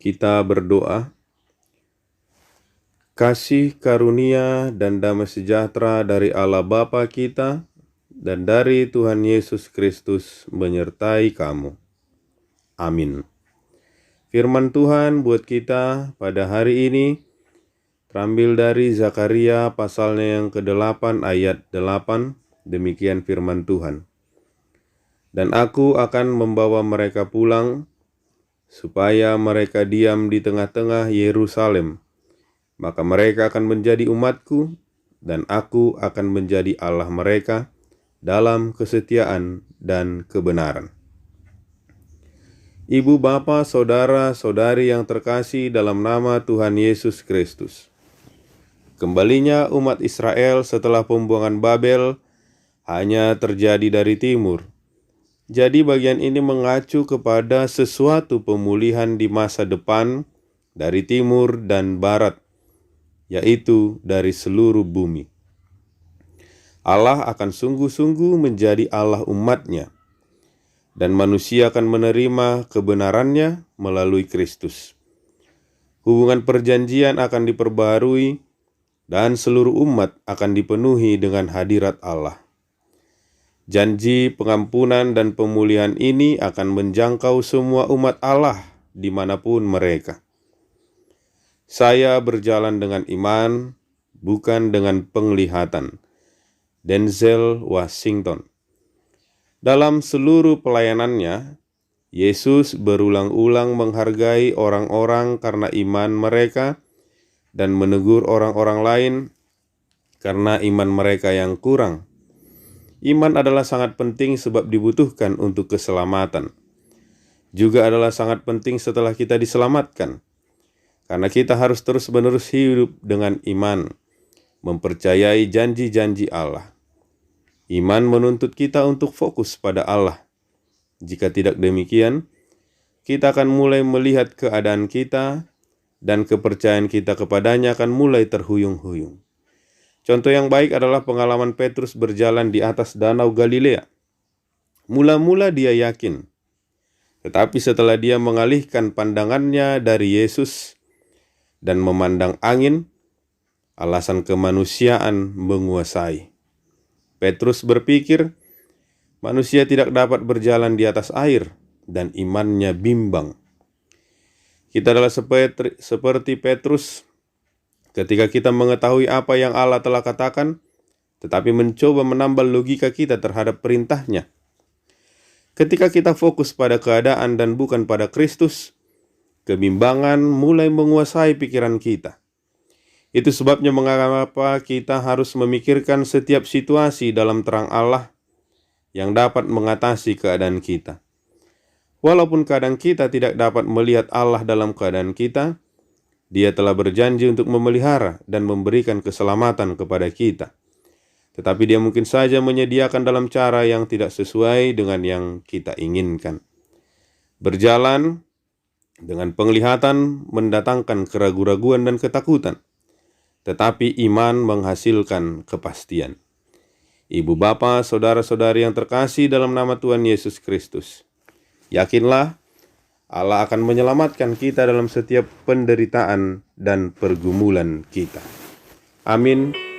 Kita berdoa. Kasih karunia dan damai sejahtera dari Allah Bapa kita dan dari Tuhan Yesus Kristus menyertai kamu. Amin. Firman Tuhan buat kita pada hari ini terambil dari Zakaria pasalnya yang ke-8 ayat 8. Demikian firman Tuhan. Dan aku akan membawa mereka pulang supaya mereka diam di tengah-tengah Yerusalem. Maka mereka akan menjadi umatku, dan aku akan menjadi Allah mereka dalam kesetiaan dan kebenaran. Ibu, bapa, saudara, saudari yang terkasih dalam nama Tuhan Yesus Kristus. Kembalinya umat Israel setelah pembuangan Babel hanya terjadi dari timur. Jadi bagian ini mengacu kepada sesuatu pemulihan di masa depan dari timur dan barat, yaitu dari seluruh bumi. Allah akan sungguh-sungguh menjadi Allah umatnya, dan manusia akan menerima kebenarannya melalui Kristus. Hubungan perjanjian akan diperbarui, dan seluruh umat akan dipenuhi dengan hadirat Allah. Janji pengampunan dan pemulihan ini akan menjangkau semua umat Allah dimanapun mereka. Saya berjalan dengan iman, bukan dengan penglihatan. Denzel Washington. Dalam seluruh pelayanannya, Yesus berulang-ulang menghargai orang-orang karena iman mereka dan menegur orang-orang lain karena iman mereka yang kurang. Iman adalah sangat penting sebab dibutuhkan untuk keselamatan. Juga adalah sangat penting setelah kita diselamatkan. Karena kita harus terus-menerus hidup dengan iman, mempercayai janji-janji Allah. Iman menuntut kita untuk fokus pada Allah. Jika tidak demikian, kita akan mulai melihat keadaan kita dan kepercayaan kita kepadanya akan mulai terhuyung-huyung. Contoh yang baik adalah pengalaman Petrus berjalan di atas danau Galilea. Mula-mula dia yakin, tetapi setelah dia mengalihkan pandangannya dari Yesus dan memandang angin, alasan kemanusiaan menguasai. Petrus berpikir, manusia tidak dapat berjalan di atas air, dan imannya bimbang. Kita adalah seperti Petrus ketika kita mengetahui apa yang Allah telah katakan, tetapi mencoba menambah logika kita terhadap perintahnya. Ketika kita fokus pada keadaan dan bukan pada Kristus, kebimbangan mulai menguasai pikiran kita. Itu sebabnya mengapa kita harus memikirkan setiap situasi dalam terang Allah yang dapat mengatasi keadaan kita. Walaupun keadaan kita tidak dapat melihat Allah dalam keadaan kita, Dia telah berjanji untuk memelihara dan memberikan keselamatan kepada kita. Tetapi Dia mungkin saja menyediakan dalam cara yang tidak sesuai dengan yang kita inginkan. Berjalan dengan penglihatan mendatangkan keraguan-raguan dan ketakutan, tetapi iman menghasilkan kepastian. Ibu, bapa, saudara-saudari yang terkasih dalam nama Tuhan Yesus Kristus, yakinlah Allah akan menyelamatkan kita dalam setiap penderitaan dan pergumulan kita. Amin.